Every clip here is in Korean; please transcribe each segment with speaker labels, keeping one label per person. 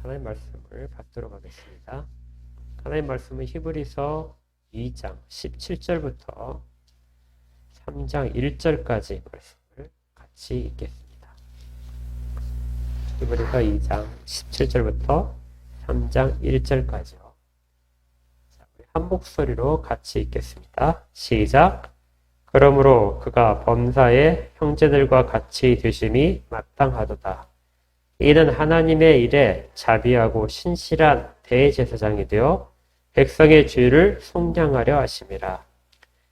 Speaker 1: 하나님 말씀을 받도록 하겠습니다. 하나님 말씀은 히브리서 2장 17절부터 3장 1절까지 말씀을 같이 읽겠습니다. 히브리서 2장 17절부터 3장 1절까지요. 한 목소리로 같이 읽겠습니다. 시작! 그러므로 그가 범사의 형제들과 같이 되심이 마땅하도다. 이는 하나님의 일에 자비하고 신실한 대제사장이 되어 백성의 죄를 속량하려 하심이라.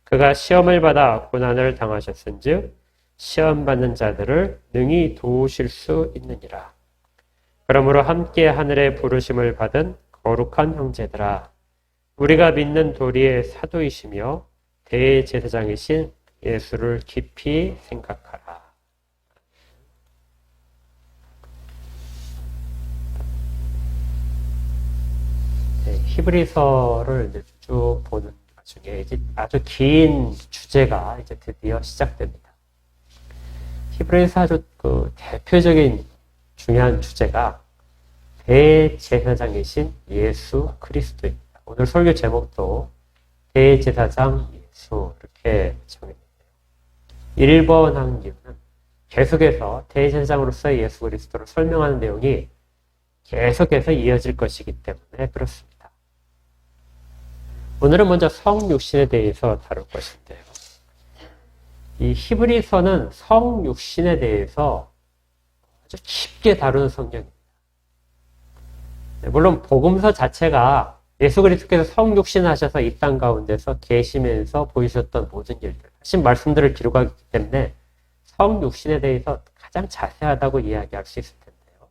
Speaker 1: 그가 시험을 받아 고난을 당하셨은즉 시험받는 자들을 능히 도우실 수 있느니라. 그러므로 함께 하늘의 부르심을 받은 거룩한 형제들아, 우리가 믿는 도리의 사도이시며 대제사장이신 예수를 깊이 생각하라. 히브리서를 이제 쭉 보는 중에 이제 아주 긴 주제가 이제 드디어 시작됩니다. 히브리서 아주 그 대표적인 중요한 주제가 대제사장이신 예수 그리스도입니다. 오늘 설교 제목도 대제사장 예수 이렇게 정했는데요. 1번 한 이유는 계속해서 대제사장으로서의 예수 그리스도를 설명하는 내용이 계속해서 이어질 것이기 때문에 그렇습니다. 오늘은 먼저 성육신에 대해서 다룰 것인데요. 이 히브리서는 성육신에 대해서 아주 깊게 다루는 성경입니다. 물론 복음서 자체가 예수 그리스도께서 성육신하셔서 이 땅 가운데서 계시면서 보이셨던 모든 일들, 하신 말씀들을 기록하기 때문에 성육신에 대해서 가장 자세하다고 이야기할 수 있을 텐데요.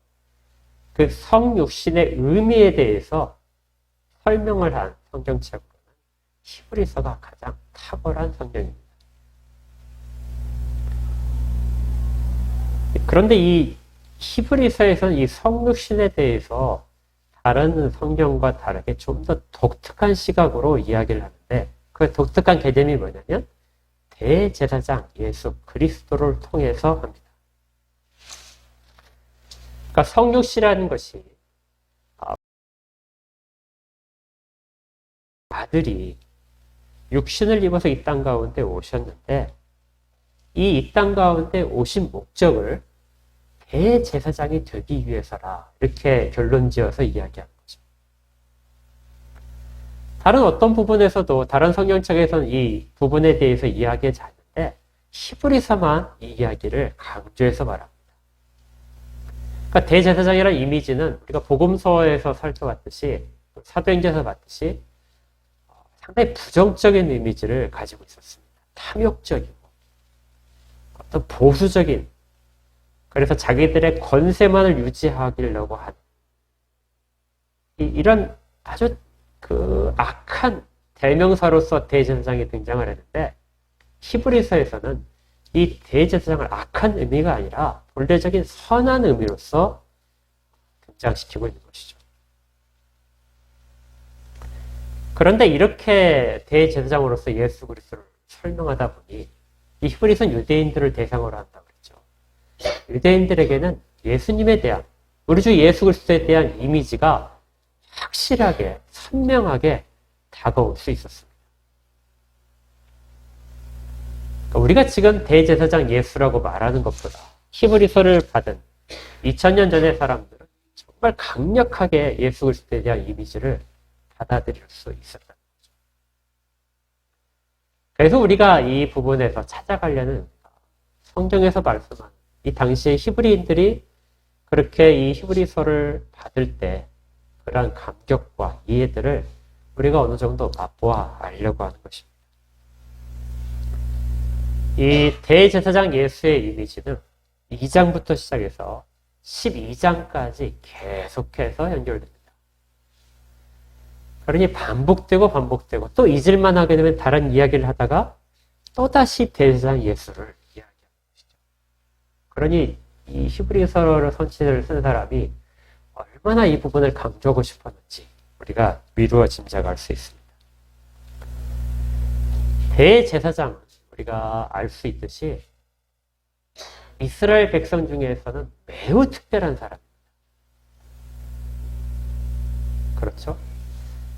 Speaker 1: 그 성육신의 의미에 대해서 설명을 한 성경책으로는 히브리서가 가장 탁월한 성경입니다. 그런데 이 히브리서에서는 이 성육신에 대해서 다른 성경과 다르게 좀 더 독특한 시각으로 이야기를 하는데, 그 독특한 개념이 뭐냐면 대제사장 예수 그리스도를 통해서 합니다. 그러니까 성육신이라는 것이 아들이 육신을 입어서 이 땅 가운데 오셨는데, 이 땅 가운데 오신 목적을 대제사장이 되기 위해서라, 이렇게 결론지어서 이야기하는 거죠. 다른 어떤 부분에서도 다른 성경책에서는 이 부분에 대해서 이야기하지 않는데 히브리서만 이 이야기를 강조해서 말합니다. 그러니까 대제사장이라는 이미지는 우리가 복음서에서 살펴봤듯이, 사도행전에서 봤듯이 상당히 부정적인 이미지를 가지고 있었습니다. 탐욕적이고 어떤 보수적인, 그래서 자기들의 권세만을 유지하려고 하는 이런 아주 그 악한 대명사로서 대제사장이 등장을 했는데, 히브리서에서는 이 대제사장을 악한 의미가 아니라 본래적인 선한 의미로서 등장시키고 있는 것이죠. 그런데 이렇게 대제사장으로서 예수 그리스도를 설명하다 보니 이 히브리서는 유대인들을 대상으로 한다고 그랬죠. 유대인들에게는 예수님에 대한, 우리 주 예수 그리스도에 대한 이미지가 확실하게 선명하게 다가올 수 있었습니다. 그러니까 우리가 지금 대제사장 예수라고 말하는 것보다 히브리서를 받은 2000년 전의 사람들은 정말 강력하게 예수 그리스도에 대한 이미지를 받아들일 수 있었다는 거죠. 그래서 우리가 이 부분에서 찾아가려는 성경에서 말씀하는 이 당시의 히브리인들이 그렇게 이 히브리서를 받을 때 그러한 감격과 이해들을 우리가 어느 정도 맛보아 알려고 하는 것입니다. 이 대제사장 예수의 이미지는 2장부터 시작해서 12장까지 계속해서 연결됩니다. 그러니 반복되고 또 잊을만 하게 되면 다른 이야기를 하다가 또다시 대제사장 예수를 이야기하는 것이죠. 그러니 이 히브리서를 선지자를 쓴 사람이 얼마나 이 부분을 강조하고 싶었는지 우리가 미루어 짐작할 수 있습니다. 대제사장은 우리가 알 수 있듯이 이스라엘 백성 중에서는 매우 특별한 사람입니다. 그렇죠?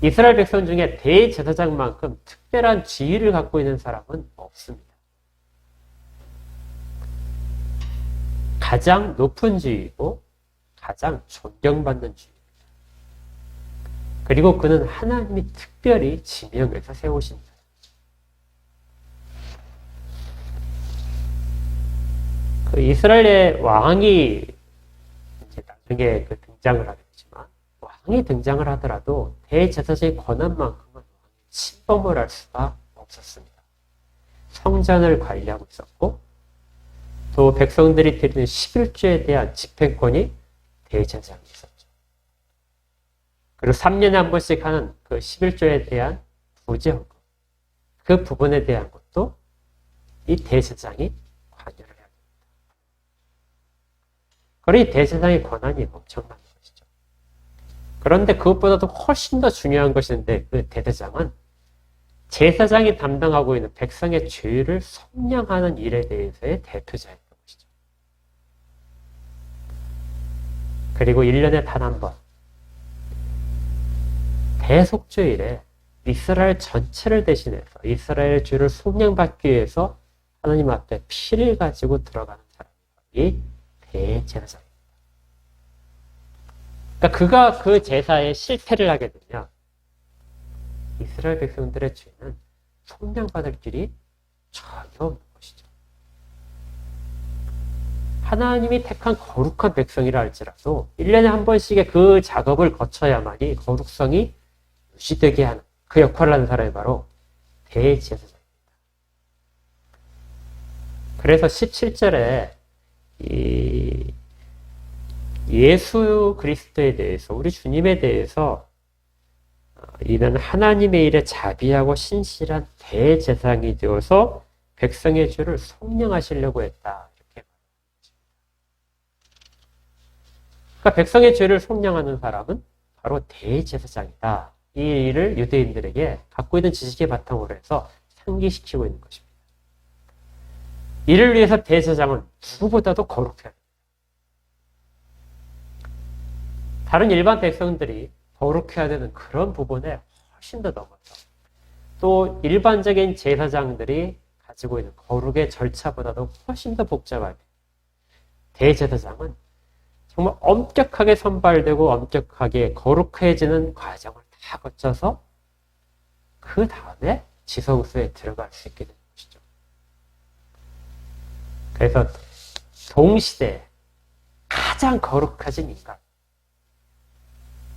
Speaker 1: 이스라엘 백성 중에 대제사장만큼 특별한 지위를 갖고 있는 사람은 없습니다. 가장 높은 지위이고 가장 존경받는 지위입니다. 그리고 그는 하나님이 특별히 지명해서 세우십니다. 그 이스라엘의 왕이 이제 나중에 그 등장을 하게 되지만 왕이 등장을 하더라도 대제사장의 권한만큼은 왕이 침범을 할 수가 없었습니다. 성전을 관리하고 있었고 또 백성들이 드리는 11조에 대한 집행권이 대제사장이 있었죠. 그리고 3년에 한 번씩 하는 그 11조에 대한 부제헌금, 그 부분에 대한 것도 이 대제사장이 관여를 해야 됩니다. 그러니 대제사장의 권한이 엄청난 것이죠. 그런데 그것보다도 훨씬 더 중요한 것인데 그 대제사장은 제사장이 담당하고 있는 백성의 죄를 속량하는 일에 대해서의 대표자였던 것이죠. 그리고 1년에 단 한 번 대속죄일에 이스라엘 전체를 대신해서 이스라엘 죄를 속량받기 위해서 하나님 앞에 피를 가지고 들어가는 사람이 대제사장입니다. 그러니까 그가 그 제사에 실패를 하게 되면 이스라엘 백성들의 죄는 속량받을 길이 전혀 없는 것이죠. 하나님이 택한 거룩한 백성이라 할지라도 1년에 한 번씩의 그 작업을 거쳐야만이 거룩성이 유지되게 하는 그 역할을 하는 사람이 바로 대제사장입니다. 그래서 17절에 이 예수 그리스도에 대해서 우리 주님에 대해서 이는 하나님의 일에 자비하고 신실한 대제사장이 되어서 백성의 죄를 속량하시려고 했다. 이렇게 말합니다. 그러니까 백성의 죄를 속량하는 사람은 바로 대제사장이다. 이 일을 유대인들에게 갖고 있는 지식의 바탕으로 해서 상기시키고 있는 것입니다. 이를 위해서 대제사장은 누구보다도 거룩해야 합니다. 다른 일반 백성들이 거룩해야 되는 그런 부분에 훨씬 더 넘어서 또 일반적인 제사장들이 가지고 있는 거룩의 절차보다도 훨씬 더 복잡하게 대제사장은 정말 엄격하게 선발되고 엄격하게 거룩해지는 과정을 다 거쳐서 그 다음에 지성소에 들어갈 수 있게 되는 것이죠. 그래서 동시대에 가장 거룩해진 인간,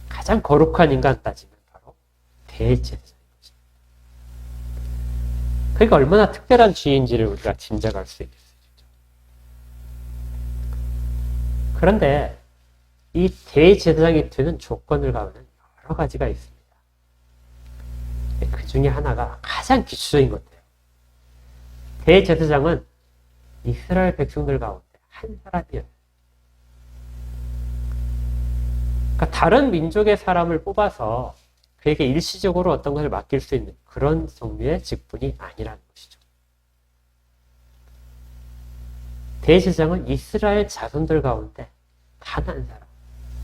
Speaker 1: 가장 거룩한 인간 따지면 바로 대제사장인 것입니다. 그러니까 얼마나 특별한 주인지를 우리가 짐작할 수 있겠어요. 그런데 이 대제사장이 되는 조건을 가면 여러 가지가 있습니다. 그 중에 하나가 가장 기초적인 것이에요. 대제사장은 이스라엘 백성들 가운데 한 사람이에요. 그러니까 다른 민족의 사람을 뽑아서 그에게 일시적으로 어떤 것을 맡길 수 있는 그런 종류의 직분이 아니라는 것이죠. 대제사장은 이스라엘 자손들 가운데 단 한 사람,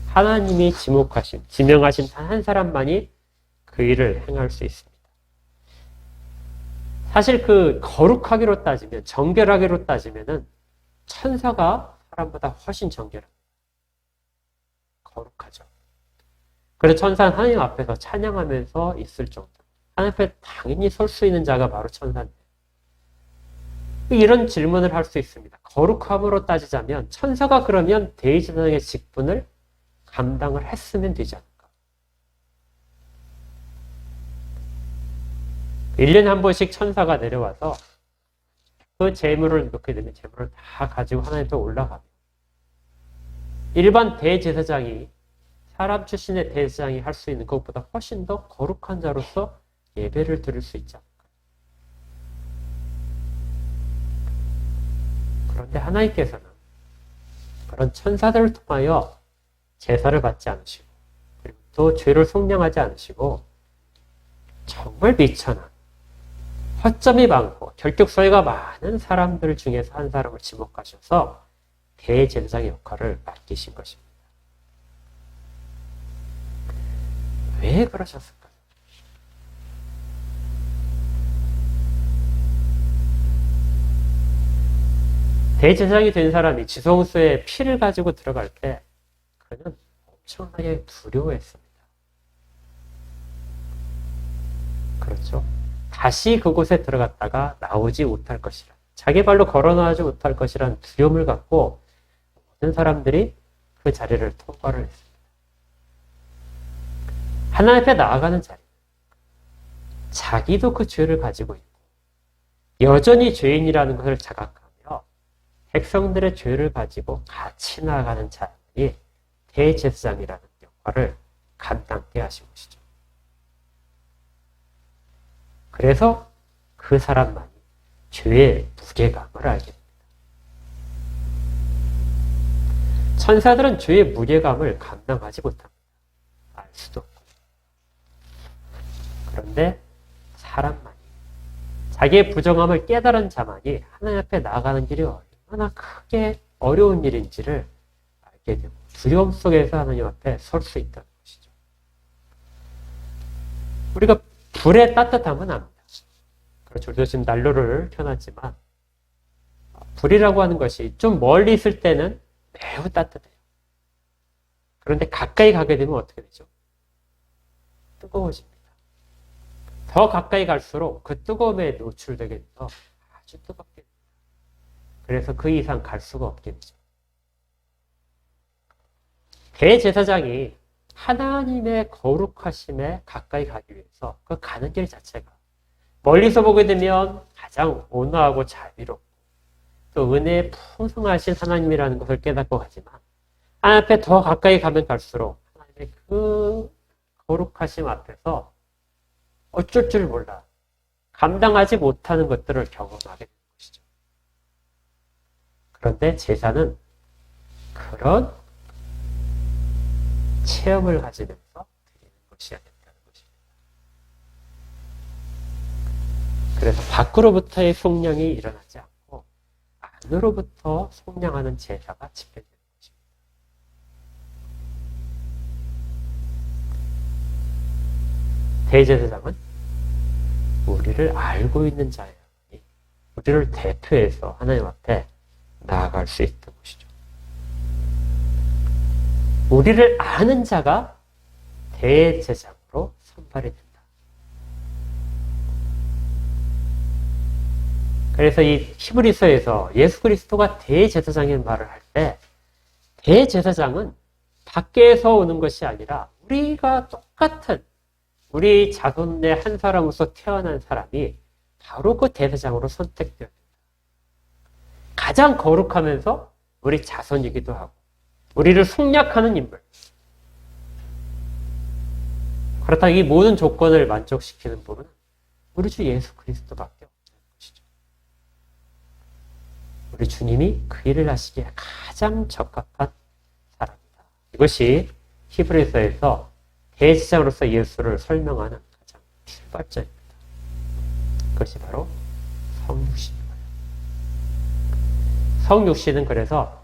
Speaker 1: 하나님이 지명하신 단 한 사람만이 그 일을 행할 수 있습니다. 사실 그 거룩하기로 따지면, 정결하기로 따지면은 천사가 사람보다 훨씬 정결합니다. 거룩하죠. 그래서 천사는 하나님 앞에서 찬양하면서 있을 정도. 하나님 앞에 당연히 설 수 있는 자가 바로 천사인데. 이런 질문을 할 수 있습니다. 거룩함으로 따지자면 천사가 그러면 대제사장의 직분을 감당을 했으면 되지 않을까? 1년에 한 번씩 천사가 내려와서 그 재물을 놓게 되면 재물을 다 가지고 하나님 앞에 올라가면 일반 대제사장이 사람 출신의 대제사장이 할 수 있는 것보다 훨씬 더 거룩한 자로서 예배를 드릴 수 있지 않을까? 그런데 하나님께서는 그런 천사들을 통하여 제사를 받지 않으시고 그리고 또 죄를 속량하지 않으시고 정말 미천한 허점이 많고 결격소리가 많은 사람들 중에서 한 사람을 지목하셔서 대제사장의 역할을 맡기신 것입니다. 왜 왜 그러셨을까요? 대제사장이 된 사람이 지성소에 피를 가지고 들어갈 때 그는 엄청나게 두려워했습니다. 그렇죠? 다시 그곳에 들어갔다가 나오지 못할 것이라, 자기 발로 걸어 나오지 못할 것이라는 두려움을 갖고 모든 사람들이 그 자리를 통과를 했습니다. 하나님 앞에 나아가는 자리, 자기도 그 죄를 가지고 있고 여전히 죄인이라는 것을 자각하며 백성들의 죄를 가지고 같이 나아가는 자들이 대제사장이라는 역할을 감당케 하신 것이죠. 그래서 그 사람만이 죄의 무게감을 알게 됩니다. 천사들은 죄의 무게감을 감당하지 못합니다. 알 수도 없고. 그런데 사람만이, 자기의 부정함을 깨달은 자만이 하나님 앞에 나아가는 길이 얼마나 크게 어려운 일인지를 알게 되고 두려움 속에서 하나님 앞에 설 수 있다는 것이죠. 우리가 불의 따뜻함은 압니다. 그렇죠. 우리도 지금 난로를 켜놨지만 불이라고 하는 것이 좀 멀리 있을 때는 매우 따뜻해요. 그런데 가까이 가게 되면 어떻게 되죠? 뜨거워집니다. 더 가까이 갈수록 그 뜨거움에 노출되게 돼서 아주 뜨겁게 됩니다. 그래서 그 이상 갈 수가 없게 되죠. 대제사장이 하나님의 거룩하심에 가까이 가기 위해서 그 가는 길 자체가 멀리서 보게 되면 가장 온화하고 자비롭고 또 은혜에 풍성하신 하나님이라는 것을 깨닫고 가지만 하나님 앞에 더 가까이 가면 갈수록 하나님의 그 거룩하심 앞에서 어쩔 줄 몰라 감당하지 못하는 것들을 경험하게 되는 것이죠. 그런데 제사는 그런 체험을 가지면서 드리는 것이어야 된다는 것입니다. 그래서 밖으로부터의 속량이 일어나지 않고 안으로부터 속량하는 제사가 집행되는 것입니다. 대제사장은 우리를 알고 있는 자여야 하니 우리를 대표해서 하나님 앞에 나아갈 수 있는 것이죠. 우리를 아는 자가 대제사장으로 선발이 된다. 그래서 이 히브리서에서 예수 그리스도가 대제사장의 말을 할 때 대제사장은 밖에서 오는 것이 아니라 우리가 똑같은 우리 자손의 한 사람으로서 태어난 사람이 바로 그 대제사장으로 선택되어야 된다. 가장 거룩하면서 우리 자손이기도 하고 우리를 속량하는 인물. 그렇다고 이 모든 조건을 만족시키는 분은 우리 주 예수 그리스도밖에 없는 것이죠. 우리 주님이 그 일을 하시기에 가장 적합한 사람이다. 이것이 히브리서에서 대제사장으로서 예수를 설명하는 가장 출발점입니다. 그것이 바로 성육신입니다. 성육신은 그래서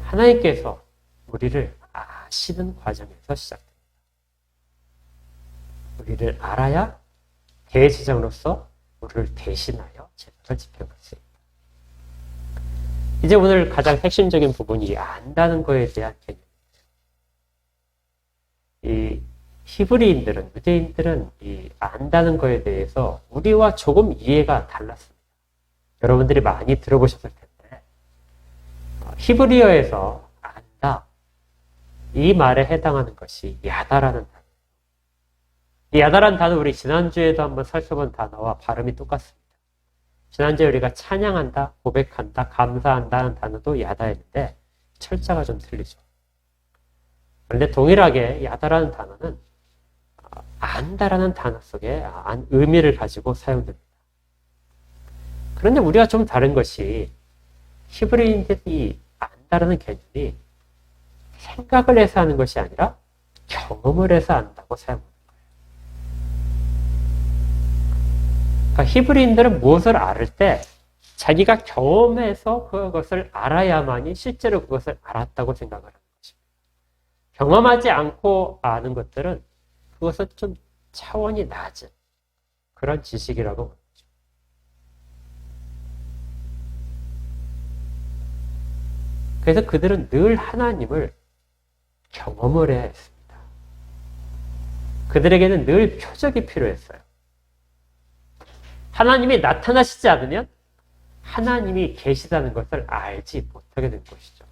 Speaker 1: 하나님께서 우리를 아시는 과정에서 시작됩니다. 우리를 알아야 대제사장으로서 우리를 대신하여 제사를 지켜갈 수 있다. 이제 오늘 가장 핵심적인 부분이 안다는 것에 대한 개념입니다. 이 히브리인들은, 유대인들은 이 안다는 것에 대해서 우리와 조금 이해가 달랐습니다. 여러분들이 많이 들어보셨을 텐데 히브리어에서 안다, 이 말에 해당하는 것이 야다라는 단어. 이 야다라는 단어 우리 지난주에도 한번 살펴본 단어와 발음이 똑같습니다. 지난주에 우리가 찬양한다, 고백한다, 감사한다는 단어도 야다였는데 철자가 좀 틀리죠. 그런데 동일하게 야다라는 단어는 안다라는 단어 속에 의미를 가지고 사용됩니다. 그런데 우리가 좀 다른 것이 히브리인들이 안다라는 개념이 생각을 해서 하는 것이 아니라 경험을 해서 안다고 사용하는 거예요. 그러니까 히브리인들은 무엇을 알을 때 자기가 경험해서 그것을 알아야만이 실제로 그것을 알았다고 생각을 하는 것입니다. 경험하지 않고 아는 것들은 그것은 좀 차원이 낮은 그런 지식이라고 봅니다. 그래서 그들은 늘 하나님을 경험을 해야 했습니다. 그들에게는 늘 표적이 필요했어요. 하나님이 나타나시지 않으면 하나님이 계시다는 것을 알지 못하게 된 것이죠.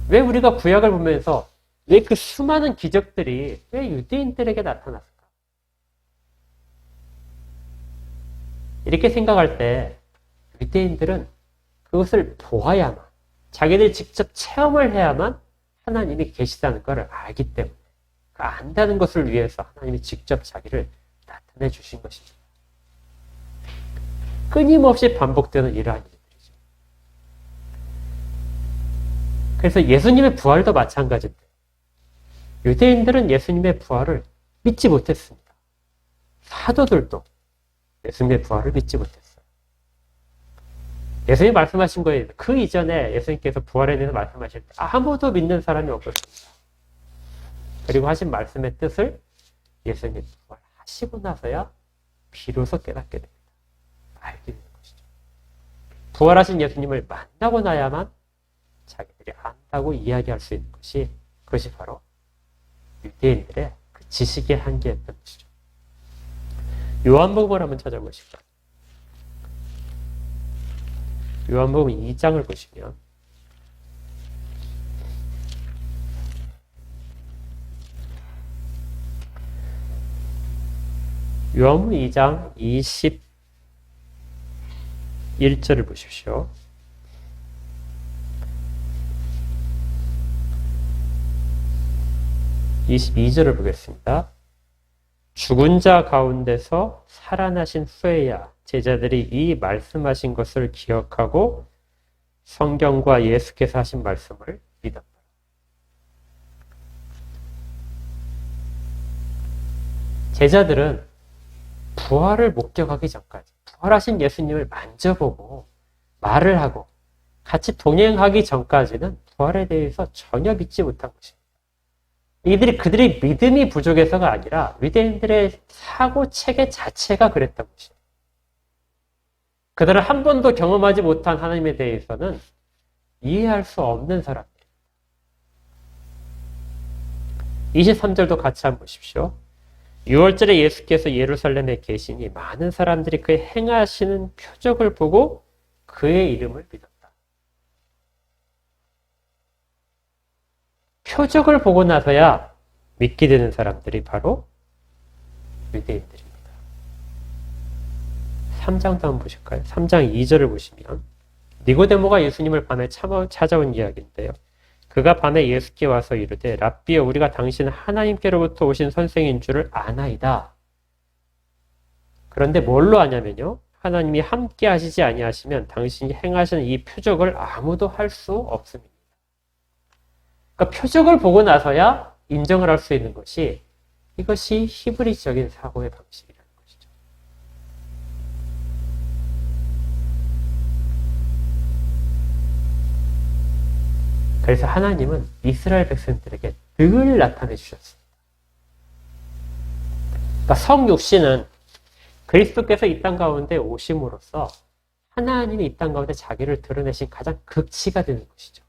Speaker 1: 왜 우리가 구약을 보면서 왜 그 수많은 기적들이 왜 유대인들에게 나타났을까? 이렇게 생각할 때 유대인들은 그것을 보아야만, 자기들이 직접 체험을 해야만 하나님이 계시다는 것을 알기 때문에 그 안다는 것을 위해서 하나님이 직접 자기를 나타내 주신 것입니다. 끊임없이 반복되는 이러한 일들이죠. 그래서 예수님의 부활도 마찬가지인데 유대인들은 예수님의 부활을 믿지 못했습니다. 사도들도 예수님의 부활을 믿지 못했어요. 예수님이 말씀하신 거예요. 그 이전에 예수님께서 부활에 대해서 말씀하실 때 아무도 믿는 사람이 없었습니다. 그리고 하신 말씀의 뜻을 예수님이 부활하시고 나서야 비로소 깨닫게 됩니다. 알게 되는 것이죠. 부활하신 예수님을 만나고 나야만 자기들이 안다고 이야기할 수 있는 것이 그것이 바로 유대인들의 그 지식의 한계였던 것이죠. 요한복음을 한번 찾아보시죠. 요한복음 2장을 보시면 요한복음 2장 21절을 보십시오. (22절을) 보겠습니다. 죽은 자 가운데서 살아나신 후에야 제자들이 이 말씀하신 것을 기억하고 성경과 예수께서 하신 말씀을 믿었다. 제자들은 부활을 목격하기 전까지 부활하신 예수님을 만져보고 말을 하고 같이 동행하기 전까지는 부활에 대해서 전혀 믿지 못한 것입니다. 그들의 믿음이 부족해서가 아니라 유대인들의 사고 체계 자체가 그랬던 것입니다. 그들은 한 번도 경험하지 못한 하나님에 대해서는 이해할 수 없는 사람들입니다. 23절도 같이 한번 보십시오. 6월절에 예수께서 예루살렘에 계시니 많은 사람들이 그의 행하시는 표적을 보고 그의 이름을 믿었다. 표적을 보고 나서야 믿게 되는 사람들이 바로 유대인들입니다. 3장도 한번 보실까요? 3장 2절을 보시면 니고데모가 예수님을 밤에 찾아온 이야기인데요. 그가 밤에 예수께 와서 이르되 랍비여 우리가 당신은 하나님께로부터 오신 선생인 줄을 아나이다. 그런데 뭘로 아냐면요. 하나님이 함께 하시지 아니하시면 당신이 행하시는 이 표적을 아무도 할 수 없습니다. 그러니까 표적을 보고 나서야 인정을 할 수 있는 것이 이것이 히브리적인 사고의 방식이라는 것이죠. 그래서 하나님은 이스라엘 백성들에게 늘 나타내 주셨습니다. 그러니까 성육신은 그리스도께서 이 땅 가운데 오심으로써 하나님이 이 땅 가운데 자기를 드러내신 가장 극치가 되는 것이죠.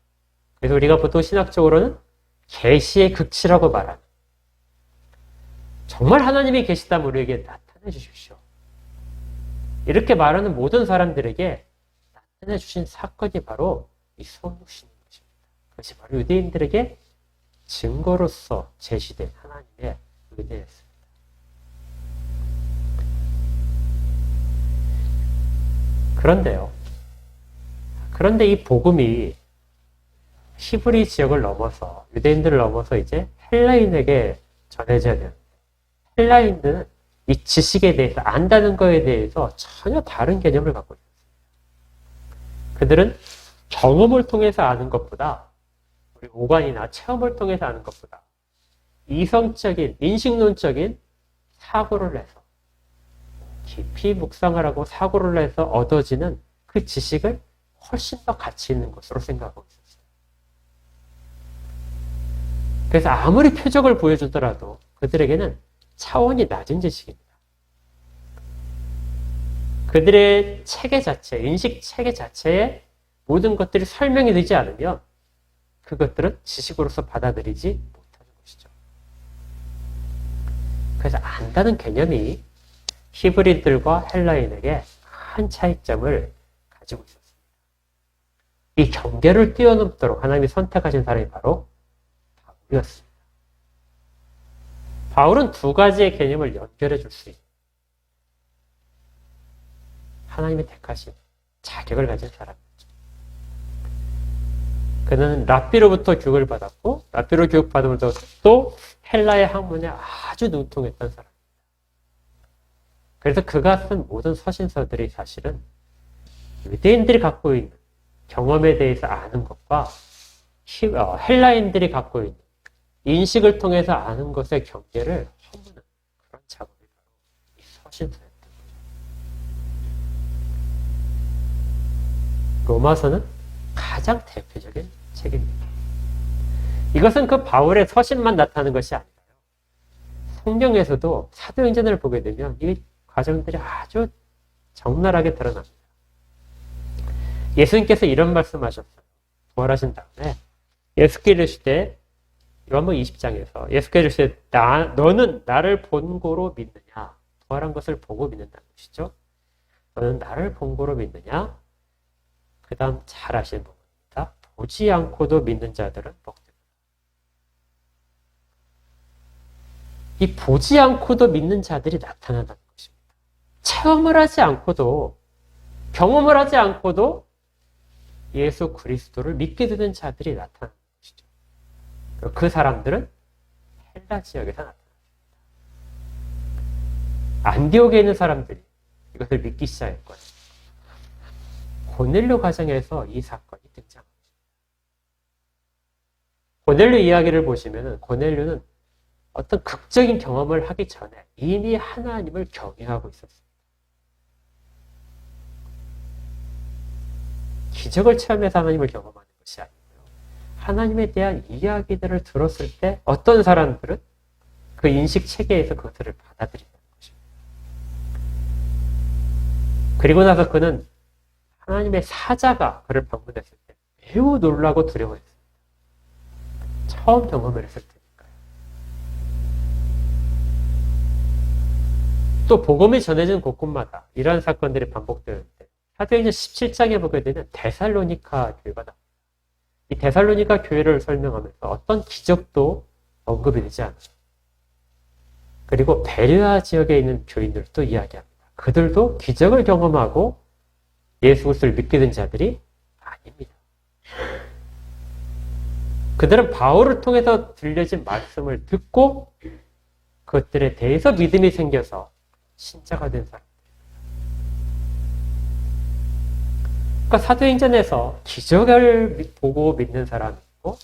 Speaker 1: 그래서 우리가 보통 신학적으로는 계시의 극치라고 말하는 정말 하나님이 계시다면 우리에게 나타내 주십시오. 이렇게 말하는 모든 사람들에게 나타내 주신 사건이 바로 이 성육신인 것입니다. 그것이 바로 유대인들에게 증거로서 제시된 하나님의 은혜였습니다. 그런데 이 복음이 히브리 지역을 넘어서 유대인들을 넘어서 이제 헬라인에게 전해져야 되는데 헬라인들은 이 지식에 대해서 안다는 것에 대해서 전혀 다른 개념을 갖고 있습니다. 그들은 경험을 통해서 아는 것보다 우리 오관이나 체험을 통해서 아는 것보다 이성적인 인식론적인 사고를 해서 깊이 묵상을 하고 사고를 해서 얻어지는 그 지식을 훨씬 더 가치 있는 것으로 생각하고 있습니다. 그래서 아무리 표적을 보여주더라도 그들에게는 차원이 낮은 지식입니다. 그들의 체계 자체, 인식 체계 자체에 모든 것들이 설명이 되지 않으면 그것들은 지식으로서 받아들이지 못하는 것이죠. 그래서 안다는 개념이 히브리들과 헬라인에게 큰 차이점을 가지고 있었습니다. 이 경계를 뛰어넘도록 하나님이 선택하신 사람이 바로 바울이었습니다. 바울은 두 가지의 개념을 연결해 줄 수 있는 하나님의 택하신 자격을 가진 사람이었죠. 그는 랍비로부터 교육을 받았고 랍비로 교육받으면서 또 헬라의 학문에 아주 능통했던 사람입니다. 그래서 그가 쓴 모든 서신서들이 사실은 유대인들이 갖고 있는 경험에 대해서 아는 것과 헬라인들이 갖고 있는 인식을 통해서 아는 것의 경계를 허무는 그런 작업이 바로 이 서신서였던 거죠. 로마서는 가장 대표적인 책입니다. 이것은 그 바울의 서신만 나타나는 것이 아니라요. 성경에서도 사도행전을 보게 되면 이 과정들이 아주 적나라하게 드러납니다. 예수님께서 이런 말씀하셨어요. 부활하신 다음에 예수께 이르시되 요한복음 20장에서 예수께 이르시되 너는 나를 본고로 믿느냐? 부활한 것을 보고 믿는다는 것이죠. 너는 나를 본고로 믿느냐? 그 다음 잘 아시는 부분입니다. 보지 않고도 믿는 자들은 복되다. 이 보지 않고도 믿는 자들이 나타난다는 것입니다. 체험을 하지 않고도 경험을 하지 않고도 예수 그리스도를 믿게 되는 자들이 나타나는 것이죠. 그 사람들은 헬라 지역에서 나타납니다. 안디옥에 있는 사람들이 이것을 믿기 시작했거든요. 고넬료 가정에서 이 사건이 등장합니다. 고넬료 이야기를 보시면 고넬료는 어떤 극적인 경험을 하기 전에 이미 하나님을 경외하고 있었습니다. 기적을 체험해서 하나님을 경험하는 것이 아니고요. 하나님에 대한 이야기들을 들었을 때 어떤 사람들은 그 인식 체계에서 그것들을 받아들인다는 것입니다. 그리고 나서 그는 하나님의 사자가 그를 방문했을 때 매우 놀라고 두려워했습니다. 처음 경험을 했을 테니까요. 또 복음이 전해진 곳곳마다 이러한 사건들이 반복되는데 사도행전 17장에 보게 되면 데살로니가 교회가 나옵니다. 이 데살로니가 교회를 설명하면서 어떤 기적도 언급이 되지 않아요. 그리고 베레아 지역에 있는 교인들도 이야기합니다. 그들도 기적을 경험하고 예수 그리스도를 믿게 된 자들이 아닙니다. 그들은 바울을 통해서 들려진 말씀을 듣고 그것들에 대해서 믿음이 생겨서 신자가 된 사람들. 그러니까 사도행전에서 기적을 보고 믿는 사람이 있고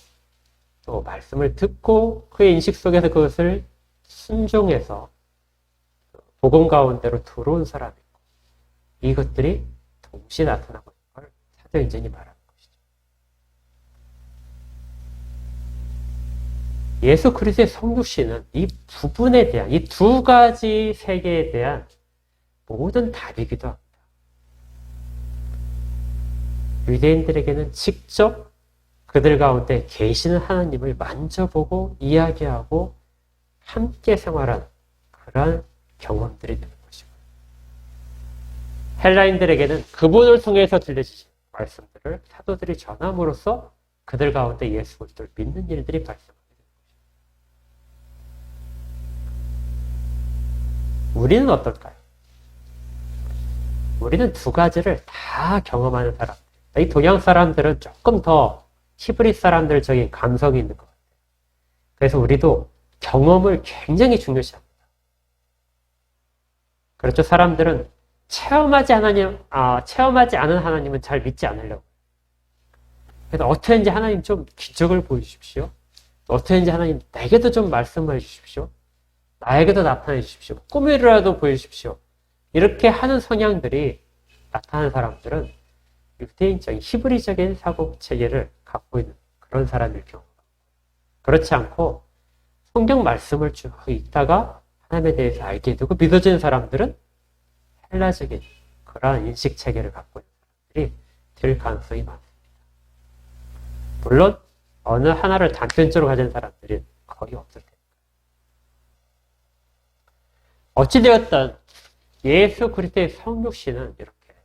Speaker 1: 또 말씀을 듣고 그의 인식 속에서 그것을 순종해서 복음 가운데로 들어온 사람이 있고 이것들이 동시에 나타나고 있는 걸 사도행전이 말하는 것이죠. 예수 그리스도의 성육신은 이 부분에 대한 이 두 가지 세계에 대한 모든 답이기도 합니다. 유대인들에게는 직접 그들 가운데 계시는 하나님을 만져보고 이야기하고 함께 생활하는 그러한 경험들이 되는 것이고 헬라인들에게는 그분을 통해서 들려주신 말씀들을 사도들이 전함으로써 그들 가운데 예수 그리스도를 믿는 일들이 발생하게 되는 것입니다. 우리는 어떨까요? 우리는 두 가지를 다 경험하는 사람. 이 동양 사람들은 조금 더 히브리 사람들적인 감성이 있는 것 같아요. 그래서 우리도 경험을 굉장히 중요시합니다. 그렇죠. 사람들은 체험하지 않은 하나님은 잘 믿지 않으려고. 그래서 어떻게든지 하나님 좀 기적을 보여주십시오. 어떻게든지 하나님 내게도 좀 말씀해 주십시오. 나에게도 나타내 주십시오. 꿈이라도 보여주십시오. 이렇게 하는 성향들이 나타나는 사람들은 유대인적인 히브리적인 사고 체계를 갖고 있는 그런 사람일 경우가 그렇지 않고 성경 말씀을 쭉 읽다가 하나님에 대해서 알게 되고 믿어지는 사람들은 헬라적인 그러한 인식 체계를 갖고 있는 사람들이 될 가능성이 많습니다. 물론 어느 하나를 단편적으로 가진 사람들은 거의 없을 테니까. 어찌되었든 예수 그리스도의 성육신은 이렇게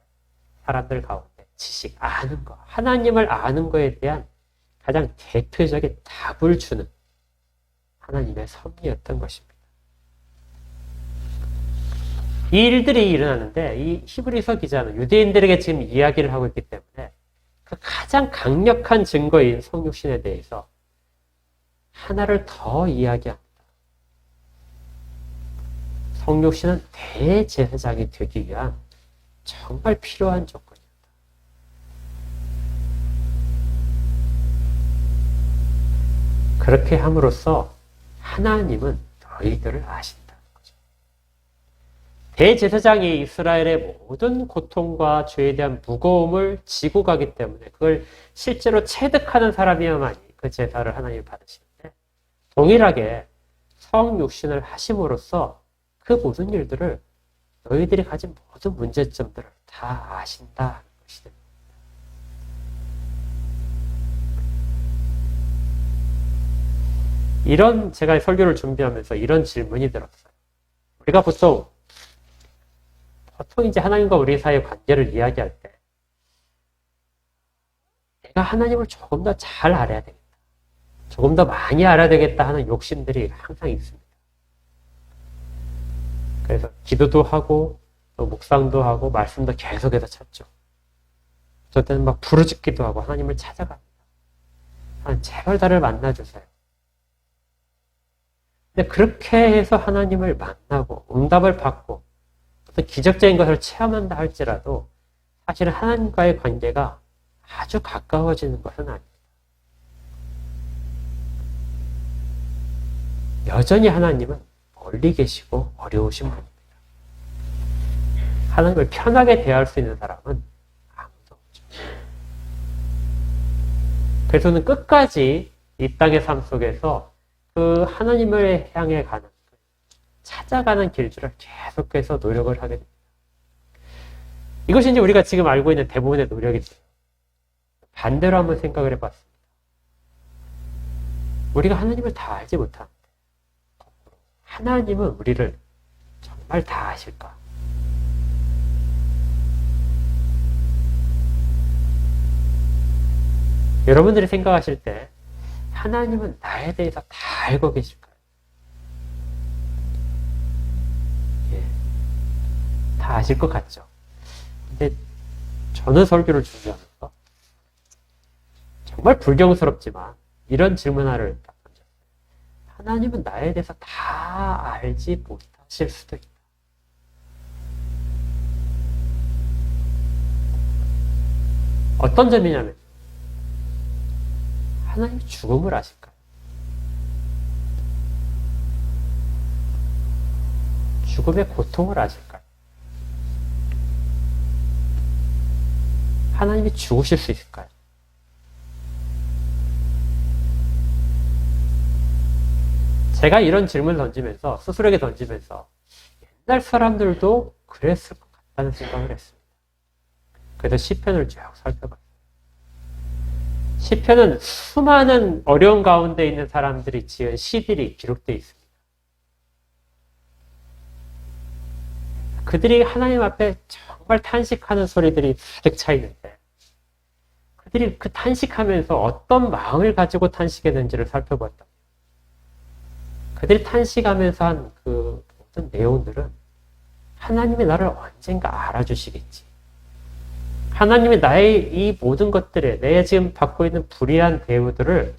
Speaker 1: 사람들 가운데 지식, 아는 거, 하나님을 아는 거에 대한 가장 대표적인 답을 주는 하나님의 섭리였던 것입니다. 이 일들이 일어나는데 이 히브리서 기자는 유대인들에게 지금 이야기를 하고 있기 때문에 그 가장 강력한 증거인 성육신에 대해서 하나를 더 이야기합니다. 성육신은 대제사장이 되기 위한 정말 필요한 조건이었다. 그렇게 함으로써 하나님은 너희들을 아신다는 거죠. 대제사장이 이스라엘의 모든 고통과 죄에 대한 무거움을 지고 가기 때문에 그걸 실제로 체득하는 사람이야만이 그 제사를 하나님이 받으시는데, 동일하게 성육신을 하심으로써 그 모든 일들을, 너희들이 가진 모든 문제점들을 다 아신다는 것이 됩니다. 이런, 제가 설교를 준비하면서 이런 질문이 들었어요. 우리가 보통 이제 하나님과 우리 사이의 관계를 이야기할 때 내가 하나님을 조금 더 잘 알아야 되겠다, 조금 더 많이 알아야 되겠다 하는 욕심들이 항상 있습니다. 그래서 기도도 하고 또 묵상도 하고 말씀도 계속해서 찾죠. 어떨 때는 막 부르짖기도 하고 하나님을 찾아갑니다. 하나님 제발 나를 만나주세요. 근데 그렇게 해서 하나님을 만나고 응답을 받고 어떤 기적적인 것을 체험한다 할지라도 사실은 하나님과의 관계가 아주 가까워지는 것은 아닙니다. 여전히 하나님은 멀리 계시고 어려우신 분입니다. 하나님을 편하게 대할 수 있는 사람은 아무도 없죠. 그래서 저는 끝까지 이 땅의 삶 속에서 그 하나님을 향해 가는, 찾아가는 길들을 계속해서 노력을 하게 됩니다. 이것이 이제 우리가 지금 알고 있는 대부분의 노력이죠. 반대로 한번 생각을 해봤습니다. 우리가 하나님을 다 알지 못하는데 하나님은 우리를 정말 다 아실까? 여러분들이 생각하실 때 하나님은 나에 대해서 다 알고 계실까요? 예, 다 아실 것 같죠? 근데 저는 설교를 준비하면서 정말 불경스럽지만 이런 질문 하나를 딱 던졌어요. 하나님은 나에 대해서 다 알지 못하실 수도 있다. 어떤 점이냐면 하나님이 죽음을 아실까요? 죽음의 고통을 아실까요? 하나님이 죽으실 수 있을까요? 제가 이런 질문을 던지면서, 스스로에게 던지면서 옛날 사람들도 그랬을 것 같다는 생각을 했습니다. 그래서 시편을 쭉 살펴봤어요. 시편은 수많은 어려운 가운데 있는 사람들이 지은 시들이 기록되어 있습니다. 그들이 하나님 앞에 정말 탄식하는 소리들이 가득 차 있는데, 그들이 그 탄식하면서 어떤 마음을 가지고 탄식했는지를 살펴봤다. 그들이 탄식하면서 한 그 모든 내용들은 하나님이 나를 언젠가 알아주시겠지, 하나님이 나의 이 모든 것들에, 내가 지금 받고 있는 불의한 대우들을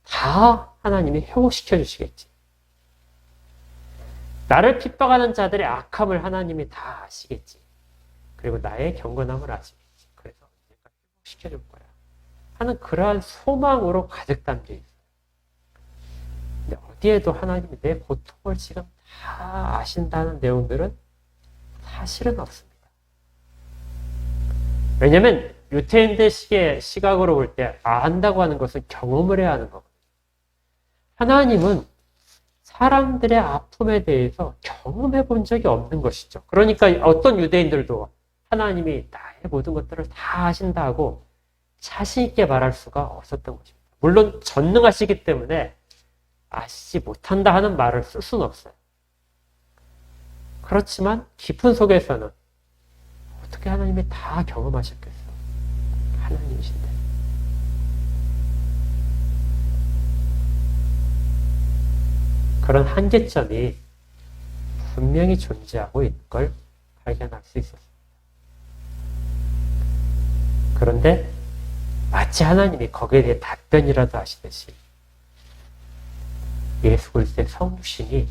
Speaker 1: 다 하나님이 회복시켜 주시겠지, 나를 핍박하는 자들의 악함을 하나님이 다 아시겠지, 그리고 나의 경건함을 아시겠지, 그래서 언젠가 회복시켜 줄 거야 하는 그러한 소망으로 가득 담겨 있어요. 근데 어디에도 하나님이 내 고통을 지금 다 아신다는 내용들은 사실은 없습니다. 왜냐하면 유태인들 시각으로 볼 때 안다고 하는 것은 경험을 해야 하는 거거든요. 하나님은 사람들의 아픔에 대해서 경험해 본 적이 없는 것이죠. 그러니까 어떤 유대인들도 하나님이 나의 모든 것들을 다 아신다고 자신 있게 말할 수가 없었던 것입니다. 물론 전능하시기 때문에 아시지 못한다 하는 말을 쓸 수는 없어요. 그렇지만 깊은 속에서는 어떻게 하나님이 다 경험하셨겠어요? 하나님이신데. 그런 한계점이 분명히 존재하고 있는 걸 발견할 수 있었습니다. 그런데 마치 하나님이 거기에 대해 답변이라도 하시듯이 예수 그리스도의 성육신이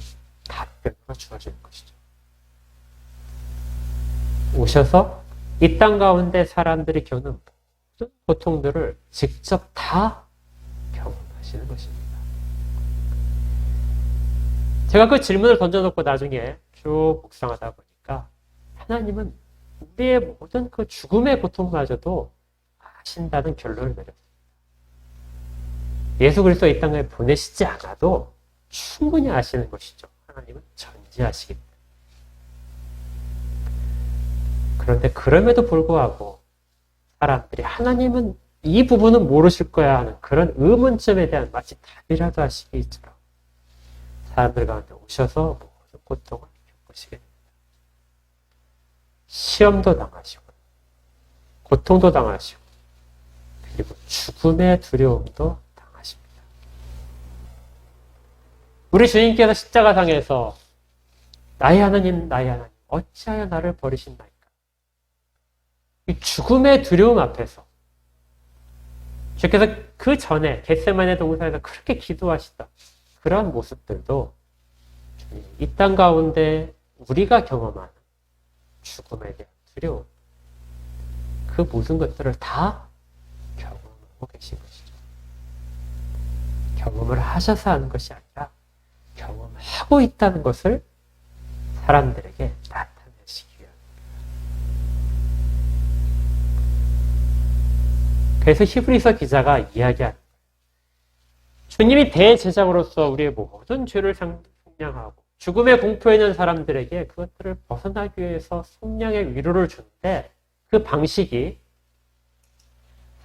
Speaker 1: 답변으로 주어지는 것이죠. 오셔서 이 땅 가운데 사람들이 겪는 모든 고통들을 직접 다 경험하시는 것입니다. 제가 그 질문을 던져놓고 나중에 쭉 묵상하다 보니까 하나님은 우리의 모든 그 죽음의 고통마저도 아신다는 결론을 내렸습니다. 예수 그리스도 이 땅에 보내시지 않아도 충분히 아시는 것이죠. 하나님은 전지하시기 때문에. 그런데 그럼에도 불구하고 사람들이 하나님은 이 부분은 모르실 거야 하는 그런 의문점에 대한 마치 답이라도 하시기처럼 사람들 가운데 오셔서 모든 고통을 겪으시게 됩니다. 시험도 당하시고 고통도 당하시고 그리고 죽음의 두려움도 당하십니다. 우리 주님께서 십자가상에서 나의 하나님 어찌하여 나를 버리신나이까? 이 죽음의 두려움 앞에서 주께서 그 전에 겟세마네 동산에서 그렇게 기도하시다. 그런 모습들도 이 땅 가운데 우리가 경험하는 죽음에 대한 두려움, 그 모든 것들을 다 경험하고 계신 것이죠. 경험을 하셔서 하는 것이 아니라 경험하고 있다는 것을 사람들에게 나타내시기 위함입니다. 그래서 히브리서 기자가 이야기하는 거예요. 주님이 대제사장으로서 우리의 모든 죄를 속량하고 죽음의 공포에 있는 사람들에게 그것들을 벗어나기 위해서 속량의 위로를 주는데 그 방식이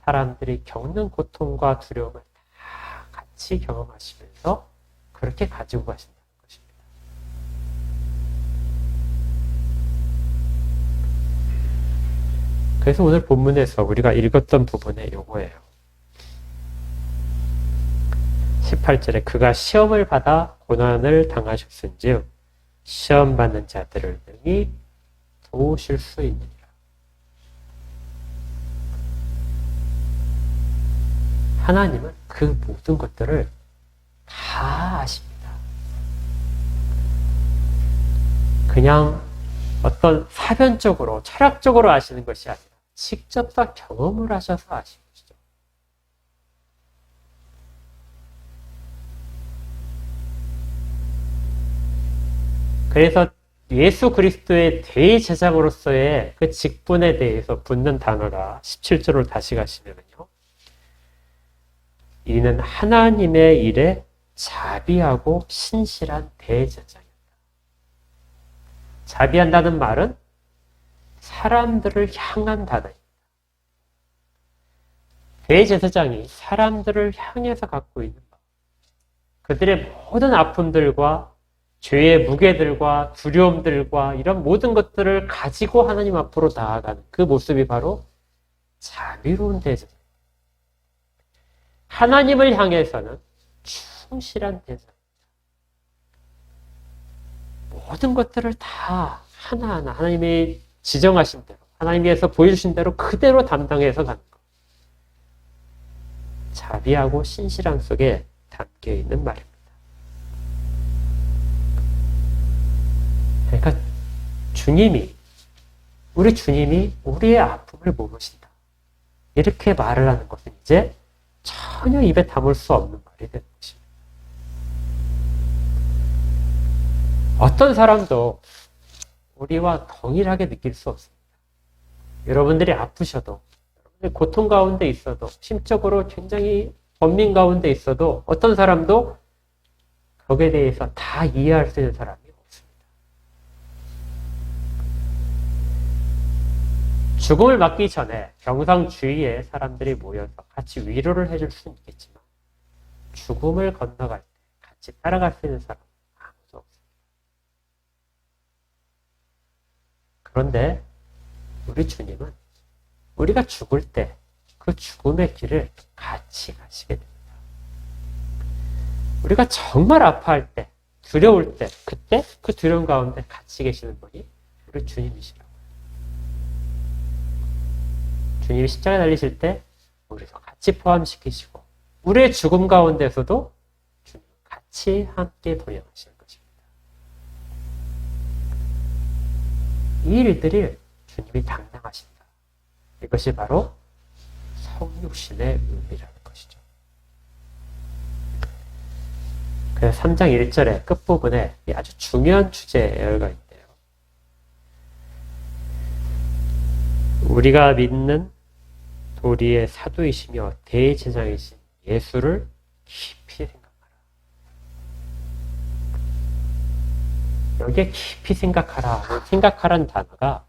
Speaker 1: 사람들이 겪는 고통과 두려움을 다 같이 경험하시면서 그렇게 가지고 가신다는 것입니다. 그래서 오늘 본문에서 우리가 읽었던 부분에 요거예요. 18절에 그가 시험을 받아 고난을 당하셨은즉 시험 받는 자들을 능히 도우실 수 있느니라. 하나님은 그 모든 것들을 다 아십니다. 그냥 어떤 사변적으로 철학적으로 아시는 것이 아니라 직접 다 경험을 하셔서 아시는 것이죠. 그래서 예수 그리스도의 대제사장으로서의 그 직분에 대해서 붙는 단어가 17절로 다시 가시면요. 이는 하나님의 일에 자비하고 신실한 대제사장이었다. 자비한다는 말은 사람들을 향한 단어입니다. 대제사장이 사람들을 향해서 갖고 있는 것, 그들의 모든 아픔들과 죄의 무게들과 두려움들과 이런 모든 것들을 가지고 하나님 앞으로 나아가는 그 모습이 바로 자비로운 대제사장. 하나님을 향해서는 충실한 대제사장. 모든 것들을 다 하나하나 하나님이 지정하신 대로, 하나님께서 보여주신 대로 그대로 담당해서 가는 것. 자비하고 신실함 속에 담겨 있는 말입니다. 그러니까 우리 주님이 우리의 아픔을 모르신다. 이렇게 말을 하는 것은 이제 전혀 입에 담을 수 없는 말이 되는 것입니다. 어떤 사람도 우리와 동일하게 느낄 수 없습니다. 여러분들이 아프셔도, 여러분들이 고통 가운데 있어도, 심적으로 굉장히 번민 가운데 있어도 어떤 사람도 거기에 대해서 다 이해할 수 있는 사람이 없습니다. 죽음을 맞기 전에 경상 주위에 사람들이 모여서 같이 위로를 해줄 수는 있겠지만 죽음을 건너갈 때 같이 따라갈 수 있는 사람은 아무도 없습니다. 그런데 우리 주님은 우리가 죽을 때 그 죽음의 길을 같이 가시게 됩니다. 우리가 정말 아파할 때, 두려울 때, 그때 그 두려움 가운데 같이 계시는 분이 우리 주님이시라고요. 주님이 십자가에 달리실 때 우리도 같이 포함시키시고 우리의 죽음 가운데서도 주님은 같이 함께 동행하시는 것입니다. 이 일들이 주님이 당당하신다. 이것이 바로 성육신의 의미라는 것이죠. 그래서 3장 1절의 끝부분에 아주 중요한 주제가 있대요. 우리가 믿는 도리의 사도이시며 대제사장이신 예수를 깊이 생각하라. 여기에 깊이 생각하라. 생각하라는 단어가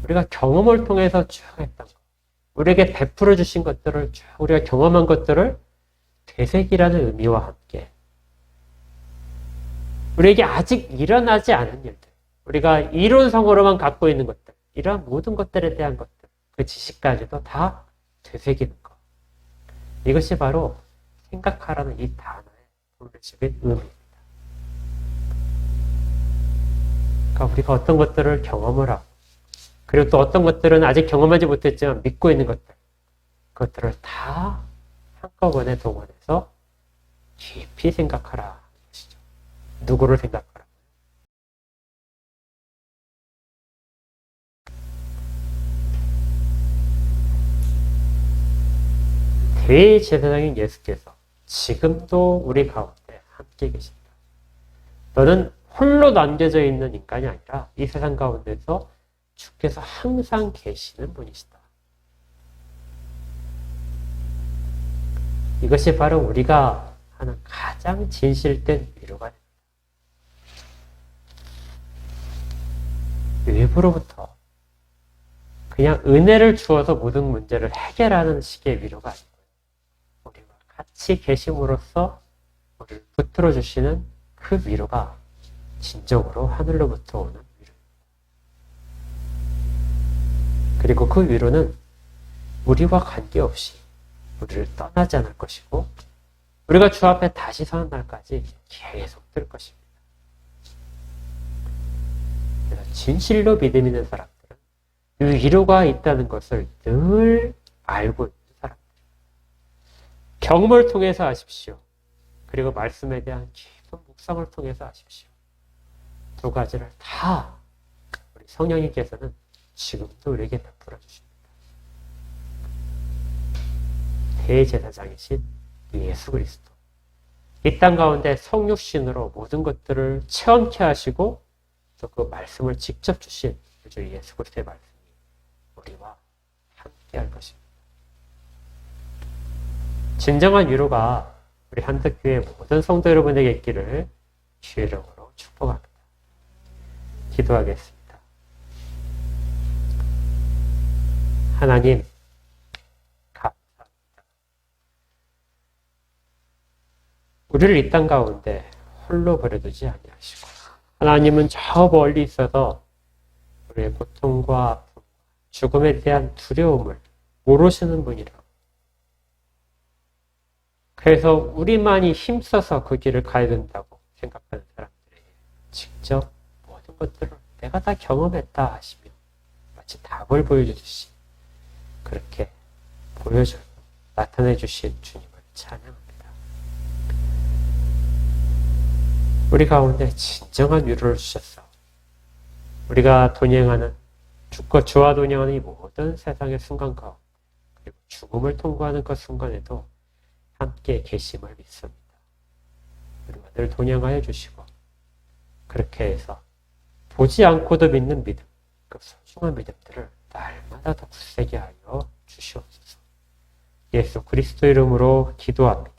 Speaker 1: 우리가 경험을 통해서 쭉 했던 것, 우리에게 베풀어 주신 것들을 쭉 우리가 경험한 것들을 되새기라는 의미와 함께 우리에게 아직 일어나지 않은 일들, 우리가 이론상으로만 갖고 있는 것들, 이러한 모든 것들에 대한 것들, 그 지식까지도 다 되새기는 것. 이것이 바로 생각하라는 이 단어의 본래적인 의미입니다. 그러니까 우리가 어떤 것들을 경험을 하고 그리고 또 어떤 것들은 아직 경험하지 못했지만 믿고 있는 것들, 그것들을 다 한꺼번에 동원해서 깊이 생각하라 하는 것이죠. 누구를 생각하라? 대제사장인 예수께서 지금도 우리 가운데 함께 계십니다. 너는 홀로 남겨져 있는 인간이 아니라 이 세상 가운데서 주께서 항상 계시는 분이시다. 이것이 바로 우리가 하는 가장 진실된 위로가 됩니다. 외부로부터 그냥 은혜를 주어서 모든 문제를 해결하는 식의 위로가 아니고요. 우리와 같이 계심으로써 우리를 붙들어 주시는 그 위로가 진정으로 하늘로부터 오는 위로입니다. 그리고 그 위로는 우리와 관계없이 우리를 떠나지 않을 것이고 우리가 주 앞에 다시 서는 날까지 계속 들 것입니다. 그래서 진실로 믿음 있는 사람들은 이 위로가 있다는 것을 늘 알고 있는 사람들. 경험을 통해서 아십시오. 그리고 말씀에 대한 깊은 묵상을 통해서 아십시오. 두 가지를 다 우리 성령님께서는 지금도 우리에게 베풀어 주십니다. 대제사장이신 예수 그리스도. 이 땅 가운데 성육신으로 모든 것들을 체험케 하시고 또 그 말씀을 직접 주신 주 예수 그리스도의 말씀이 우리와 함께 할 것입니다. 진정한 위로가 우리 한덕교회 모든 성도 여러분에게 있기를 주의 이름으로 축복합니다. 기도하겠습니다. 하나님, 감사합니다. 우리를 이 땅 가운데 홀로 버려두지 아니하시고 하나님은 저 멀리 있어서 우리의 고통과 아픔, 죽음에 대한 두려움을 모르시는 분이라고. 그래서 우리만이 힘써서 그 길을 가야 된다고 생각하는 사람들에게 직접 모든 것들을 내가 다 경험했다 하시며 마치 답을 보여주듯이 그렇게 보여주고 나타내 주신 주님을 찬양합니다. 우리 가운데 진정한 위로를 주셨어. 우리가 동행하는 주와 동행하는 이 모든 세상의 순간 가운데 그리고 죽음을 통과하는 그 순간에도 함께 계심을 믿습니다. 우리가 늘 동행하여 주시고 그렇게 해서 보지 않고도 믿는 믿음, 그 소중한 믿음들을 날마다 더 굳세게 하여 주시옵소서. 예수 그리스도 이름으로 기도합니다.